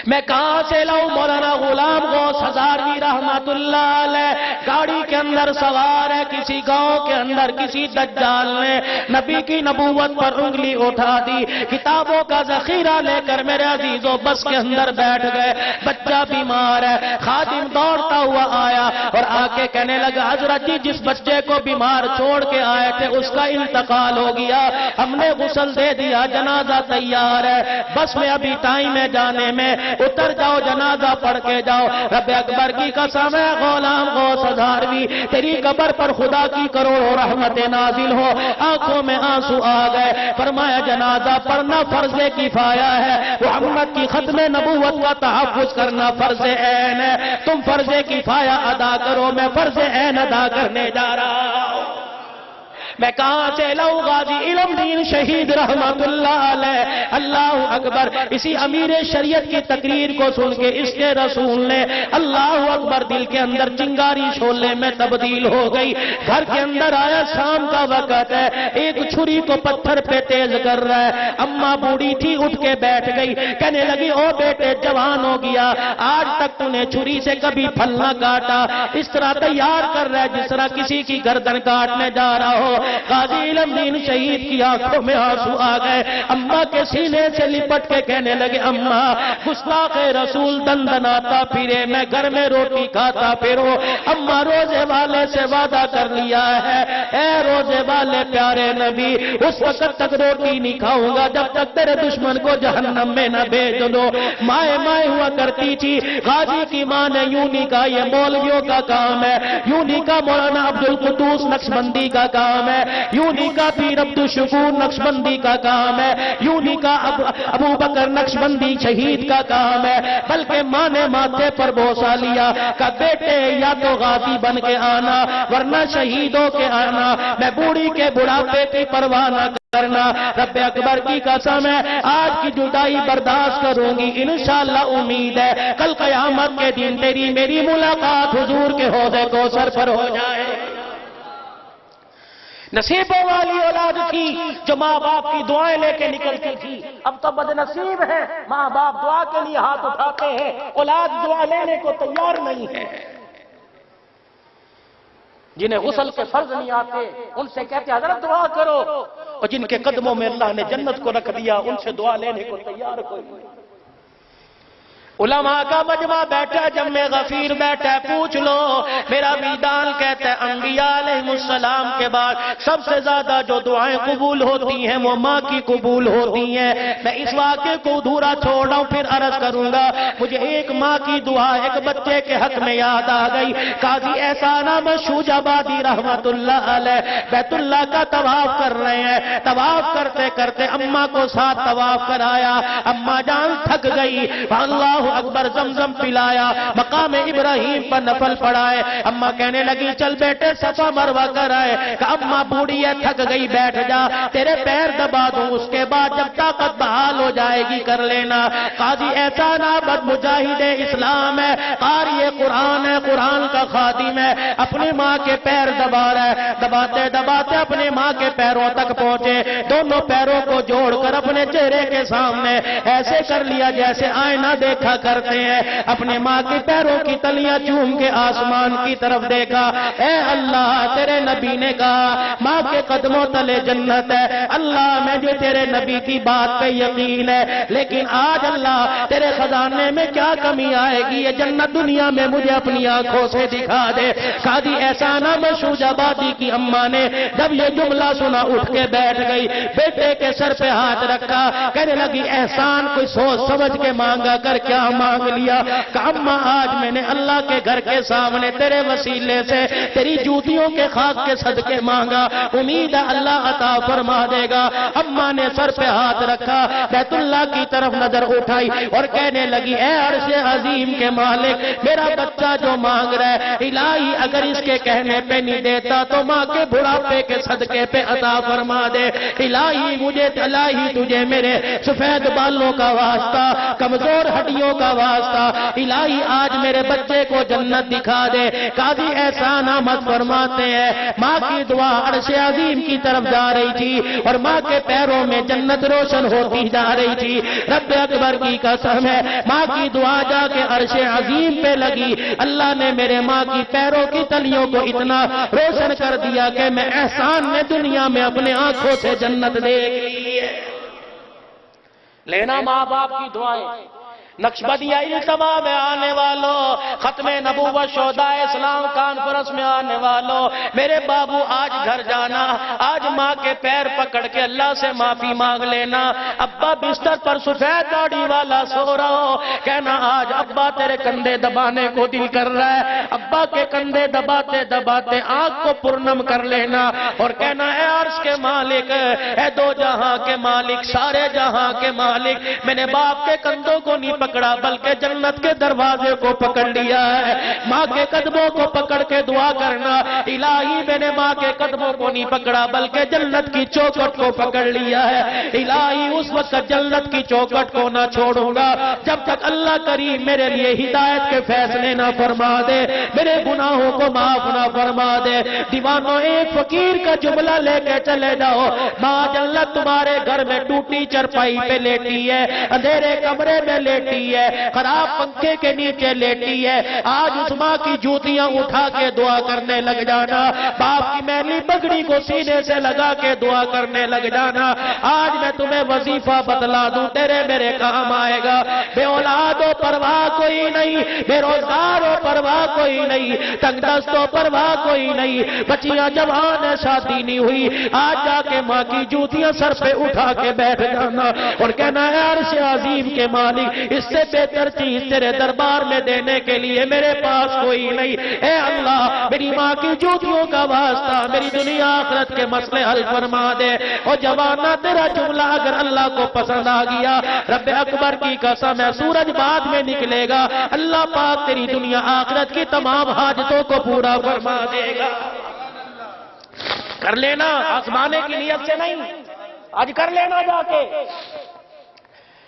میں کہاں سے لاؤں؟ مولانا غلام غوث ہزاروی رحمت اللہ علیہ گاڑی کے اندر سوار ہے، کسی گاؤں کے اندر کسی دجال نے نبی کی نبوت پر انگلی اٹھا دی، کتابوں کا ذخیرہ لے کر میرے عزیزوں بس کے اندر بیٹھ گئے، بچہ بیمار ہے، خادم دوڑتا ہوا آیا اور آ کے کہنے لگا حضرت جی جس بچے کو بیمار چھوڑ کے آئے تھے اس کا انتقال ہو گیا، ہم نے غسل دے دیا، جنازہ تیار ہے، بس میں ابھی ٹائم ہے جانے میں، اتر جاؤ جنازہ پڑھ کے جاؤ۔ رب اکبر کی قسم ہے غلام غوث ہزاروی تیری قبر پر خدا کی کروڑوں رحمت نازل ہو، آنکھوں میں آنسو آ گئے، فرمایا جنازہ پڑھنا فرض کفایہ ہے، محمد کی ختم نبوت کا تحفظ کرنا فرض عین ہے، تم فرض کفایہ ادا کرو، میں فرض عین ادا کرنے جا رہا ہوں۔ میں کہاں سے لاؤں؟ غازی علم دین شہید رحمت اللہ علیہ، اللہ اکبر۔ اسی امیر شریعت کی تقریر کو سن کے اس کے رسول نے اللہ اکبر دل کے اندر چنگاری شعلے میں تبدیل ہو گئی، گھر کے اندر آیا، شام کا وقت ہے، ایک چھری کو پتھر پہ تیز کر رہا ہے، اماں بوڑھی تھی اٹھ کے بیٹھ گئی، کہنے لگی او بیٹے جوان ہو گیا، آج تک تو نے چھری سے کبھی پھل نہ کاٹا، اس طرح تیار کر رہا ہے جس طرح کسی کی گردن کاٹنے جا رہا ہو۔ غازی علم دین شہید کی آنکھوں میں آنسو آ گئے، اماں کے سینے سے لپٹ کے کہنے لگے اماں گستاخ رسول دندناتا پھرے، میں گھر میں روٹی کھاتا پھروں، اماں روزے والے سے وعدہ کر لیا ہے، اے روزے والے پیارے نبی اس وقت تک روٹی نہیں کھاؤں گا جب تک تیرے دشمن کو جہنم میں نہ بھیج دو۔ مائیں مائیں ہوا کرتی تھی، غازی کی ماں نے یوں نہیں کہا یہ مولویوں کا کام ہے، یوں نہیں کہا مولانا عبدالقدوس نقشبندی کا کام ہے، یوں نہیں کہا پیر عبدالشکور نقشبندی کا کام ہے، یوں نہیں کہا ابو بکر نقشبندی شہید کا کام ہے، بلکہ ماں نے ماتھے پر بوسا لیا کہ بیٹے یا تو غازی بن کے آنا ورنہ شہیدوں کے آنا، میں بوڑھی کے بڑھاپے کی پرواہ نہ کرنا، رب اکبر کی قسم ہے آج کی جدائی برداشت کروں گی، انشاءاللہ امید ہے کل قیامت کے دن تیری میری ملاقات حضور کے حوض کوثر پر ہو جائے۔ نصیبوں والی اولاد تھی جو ماں باپ کی دعائیں لے کے نکلتی تھی، اب تو بد نصیب ہے ماں باپ دعا کے لیے ہاتھ اٹھاتے ہیں، اولاد دعا لینے کو تیار نہیں ہے۔ جنہیں غسل کے فرض نہیں آتے ان سے کہتے حضرت دعا کرو، اور جن کے قدموں میں اللہ نے جنت کو رکھ دیا ان سے دعا لینے کو تیار کوئی نہیں۔ علماء کا مجمع بیٹھا، جمع غفیر بیٹھا، پوچھ لو میرا میدان کہتا ہے انبیاء علیہ السلام کے بعد سب سے زیادہ جو دعائیں قبول ہوتی ہیں وہ ماں کی قبول ہوتی ہیں۔ میں اس واقعے کو ادھورا چھوڑ رہا ہوں پھر عرض کروں گا، مجھے ایک ماں کی دعا ایک بچے کے حق میں یاد آ گئی۔ قاضی احسان احمد شوج آبادی رحمت اللہ علیہ بیت اللہ کا طواف کر رہے ہیں، طواف کرتے کرتے اماں کو ساتھ طواف کرایا، اماں جان تھک گئی، اللہ اکبر زمزم پلایا، مقام ابراہیم پر نفل پڑھائے، اماں کہنے لگی چل بیٹے صفا مروہ کر آئے، کہ اماں بوڑھی ہے تھک گئی بیٹھ جا تیرے پیر دبا دوں، اس کے بعد جب طاقت بحال ہو جائے گی کر لینا۔ قاضی احسان احمد مجاہد اسلام ہے، قاری قرآن ہے، قرآن کا خادم ہے، اپنی ماں کے پیر دبا رہا ہے، دباتے دباتے اپنی ماں کے پیروں تک پہنچے، دونوں پیروں کو جوڑ کر اپنے چہرے کے سامنے ایسے کر لیا جیسے آئینہ دیکھا کرتے ہیں، اپنے ماں کے پیروں کی تلیاں چوم کے آسمان کی طرف دیکھا، اے اللہ تیرے نبی نے کہا ماں کے قدموں تلے جنت ہے، اللہ مجھے تیرے نبی کی بات پہ یقین ہے، لیکن آج اللہ تیرے خزانے میں کیا کمی آئے گی، یہ جنت دنیا میں مجھے اپنی آنکھوں سے دکھا دے۔ قاضی احسان احمد شوج آبادی کی اماں نے جب یہ جملہ سنا اٹھ کے بیٹھ گئی، بیٹے کے سر پہ ہاتھ رکھا، کہنے لگی احسان کوئی سوچ سمجھ کے مانگا کر کیا مانگ لیا، کہ اماں آج میں نے اللہ کے گھر کے سامنے تیرے وسیلے سے تیری جوتیوں کے خاک کے صدقے مانگا، امید ہے اللہ عطا فرما دے گا۔ اماں نے سر پہ ہاتھ رکھا، بیت اللہ کی طرف نظر اٹھائی اور کہنے لگی اے عرش عظیم کے مالک میرا بچہ جو مانگ رہا ہے الہی اگر اس کے کہنے پہ نہیں دیتا تو ماں کے بڑھاپے کے صدقے پہ عطا فرما دے، الہی مجھے الہی تجھے میرے سفید بالوں کا واسطہ، کمزور ہڈیوں کا واسطہ الہی آج میرے بچے کو جنت دکھا دے۔ قاضی احسان احمد فرماتے ہیں ماں کی دعا عرش عظیم کی طرف جا رہی تھی اور ماں کے پیروں میں جنت روشن ہوتی جا رہی تھی۔ رب اکبر کی قسم ہے ماں کی دعا جا کے عرش عظیم پہ لگی، اللہ نے میرے ماں کی پیروں کی تلیوں کو اتنا روشن کر دیا کہ میں احسان نے دنیا میں اپنے آنکھوں سے جنت دیکھ لی ہے۔ لینا ماں باپ کی دعائیں۔ نقشبندیہ اجتماع میں آنے والوں، ختم نبوت شہداء اسلام کانفرنس میں آنے والوں، میرے بابو آج گھر جانا، آج ماں کے پیر پکڑ کے اللہ سے معافی مانگ لینا۔ ابا بستر پر سفید داڑھی والا سو رہا ہو، کہنا آج ابا تیرے کندھے دبانے کو دل کر رہا ہے، ابا کے کندھے دباتے دباتے آنکھ کو پرنم کر لینا اور کہنا اے عرش کے مالک، اے دو جہاں کے مالک، سارے جہاں کے مالک، میں نے باپ کے کندھوں کو نہیں پکڑا بلکہ جنت کے دروازے کو پکڑ لیا ہے۔ ماں کے قدموں کو پکڑ کے دعا کرنا، الہی میں نے ماں کے قدموں کو نہیں پکڑا بلکہ جنت کی چوکھٹ کو پکڑ لیا ہے۔ الہی اس وقت جنت کی چوکھٹ کو نہ چھوڑوں گا جب تک اللہ کریم میرے لیے ہدایت کے فیصلے نہ فرما دے، میرے گناہوں کو معاف نہ فرما دے۔ دیوانوں ایک فقیر کا جملہ لے کے چلے جاؤ، ماں جنت تمہارے گھر میں ٹوٹی چرپائی پہ لیٹی ہے، اندھیرے کمرے میں لیٹی ہے، خراب پنکھے کے نیچے لیٹی ہے۔ آج اس ماں کی جوتیاں اٹھا کے دعا کرنے لگ جانا، باپ کی میلی پگڑی کو سینے سے لگا کے دعا کرنے لگ جانا۔ آج میں تمہیں وظیفہ بتلا دوں، تیرے میرے کام آئے گا۔ بے اولاد ہو پرواہ کوئی نہیں، بے روزگار ہو پرواہ کوئی نہیں، تنگ دست ہو پرواہ کوئی نہیں، بچیاں جوان ہے شادی نہیں ہوئی، آج جا کے ماں کی جوتیاں سر پہ اٹھا کے بیٹھ جانا اور کہنا ہے عرش عظیم کے مالک، اس سے بہتر چیز تیرے دربار میں دینے کے لیے میرے پاس کوئی نہیں۔ اے اللہ میری ماں کی جوتیوں کا واسطہ میری دنیا آخرت کے مسئلے حل فرما دے۔ اور جوانا تیرا جملہ اگر اللہ کو پسند آ گیا، رب اکبر کی قسم ہے سورج بعد میں نکلے گا، اللہ پاک تیری دنیا آخرت کی تمام حاجتوں کو پورا فرما دے گا۔ کر لینا آزمانے کی نیت سے نہیں، آج کر لینا جا کے۔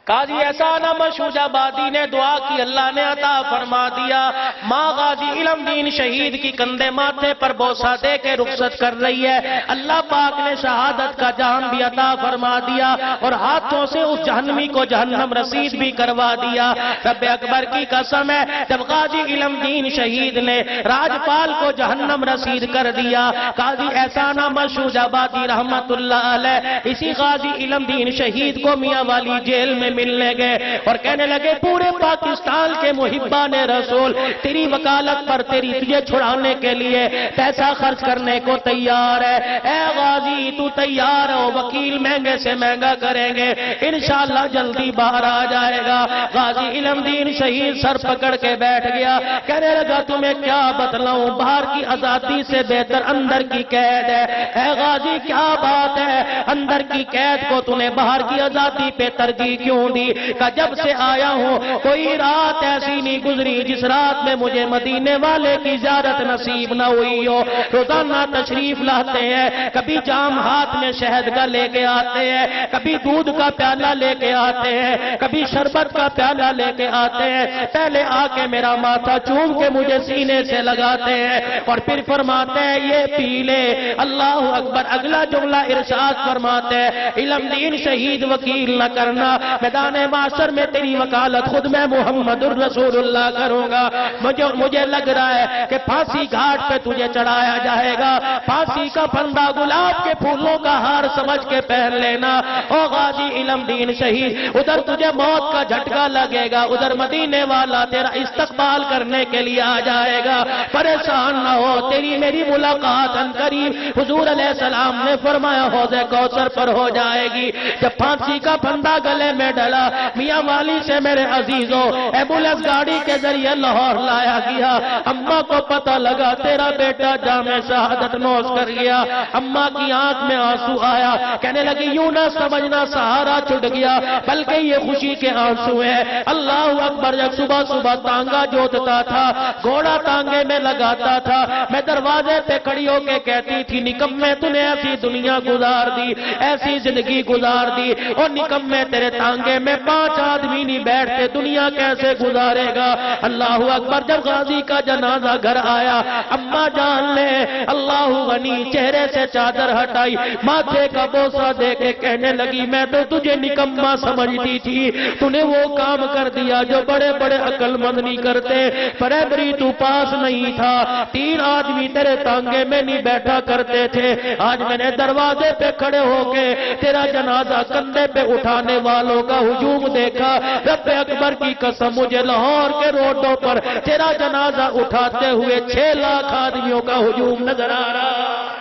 قاضی احسان احمد شوج آبادی نے دعا کی، اللہ نے عطا فرما دیا۔ ماں غازی علم دین شہید کی کندھے ماتھے پر بوسہ دے کے رخصت کر رہی ہے، اللہ پاک نے شہادت کا جام بھی عطا فرما دیا اور ہاتھوں سے اس جہنمی کو جہنم رسید بھی کروا دیا۔ رب اکبر کی قسم ہے جب غازی علم دین شہید نے راجپال کو جہنم رسید کر دیا، قاضی احسان احمد شوج آبادی رحمت اللہ علیہ اسی غازی علم دین شہید کو میاں والی جیل میں ملنے گئے اور کہنے لگے پورے پاکستان کے محبان رسول تیری وکالت پر تجھے چھڑانے کے لیے پیسہ خرچ کرنے کو تیار ہے، اے غازی تو تیار ہو، وکیل مہنگے سے مہنگا کریں گے، انشاءاللہ جلدی باہر آ جائے گا۔ غازی علم دین شہید سر پکڑ کے بیٹھ گیا، کہنے لگا تمہیں کیا بتلاؤں، باہر کی آزادی سے بہتر اندر کی قید ہے۔ اے غازی کیا بات ہے، اندر کی قید کو تمہیں باہر کی آزادی پہ ترجیح کیوں دی؟ کہ جب سے آیا ہوں کوئی رات ایسی نہیں گزری جس رات میں مجھے مدینے والے کی زیارت نصیب نہ ہوئی ہو۔ روزانہ تشریف لاتے ہیں، کبھی جام ہاتھ میں شہد کا لے کے آتے ہیں، کبھی دودھ کا پیالہ لے کے آتے ہیں، کبھی شربت کا پیالہ لے کے آتے ہیں، پہلے آ کے میرا ماتھا چوم کے مجھے سینے سے لگاتے ہیں اور پھر فرماتے ہیں یہ پی لے، اللہ اکبر۔ اگلا جملہ ارشاد فرماتے ہیں علم دین شہید وکیل نہ کرنا، میدان معاشر میں تیری وکالت خود میں محمد الرسول اللہ کروں گا۔ مجھے لگ رہا ہے کہ پھانسی گھاٹ پہ تجھے چڑھایا جائے گا، پھانسی کا پھندا گلاب کے پھولوں کا ہار سمجھ کے پہن لینا۔ او غازی علم دین شہید، ادھر تجھے موت کا جھٹکا لگے گا، ادھر مدینے والا تیرا استقبال کرنے کے لیے آ جائے گا، پریشان نہ ہو، تیری میری ملاقات عنقریب حضور علیہ السلام نے فرمایا حوض کوثر پر ہو جائے گی۔ جب پھانسی کا پھندا گلے میں ڈلا، میاں والی سے میرے عزیزوں ایمبولینس گاڑی کے ذریعے لاہور لایا گیا۔ اماں کو پتہ لگا تیرا بیٹا جام شہادت نوش کر گیا، اماں کی آنکھ میں آنسو آیا، کہنے لگی یوں نہ سمجھنا سہارا چھٹ گیا بلکہ یہ خوشی کے آنسو ہیں۔ اللہ اکبر۔ جب صبح صبح تانگا جوتتا تھا، گھوڑا تانگے میں لگاتا تھا، میں دروازے پہ کھڑی ہو کے کہتی تھی نکمے تو نے ایسی دنیا گزار دی، ایسی زندگی گزار دی، اور نکمے تیرے تانگے تانگے میں 5 آدمی نہیں بیٹھتے، دنیا کیسے گزارے گا؟ اللہ اکبر۔ جب غازی کا جنازہ گھر آیا، اما جان نے اللہ غنی چہرے سے چادر ہٹائی، ماتھے کا بوسہ دے کے کہنے لگی میں تو تجھے نکما سمجھتی تھی، تو نے وہ کام کر دیا جو بڑے بڑے عقل مند نہیں کرتے۔ پرائمری تو پاس نہیں تھا، 3 آدمی تیرے تانگے میں نہیں بیٹھا کرتے تھے، آج میں نے دروازے پہ کھڑے ہو کے تیرا جنازہ کندھے پہ اٹھانے والوں کا ہجوم دیکھا۔ رب اکبر کی قسم مجھے لاہور کے روڈوں پر تیرا جنازہ اٹھاتے ہوئے 6 لاکھ آدمیوں کا ہجوم نظر آ رہا۔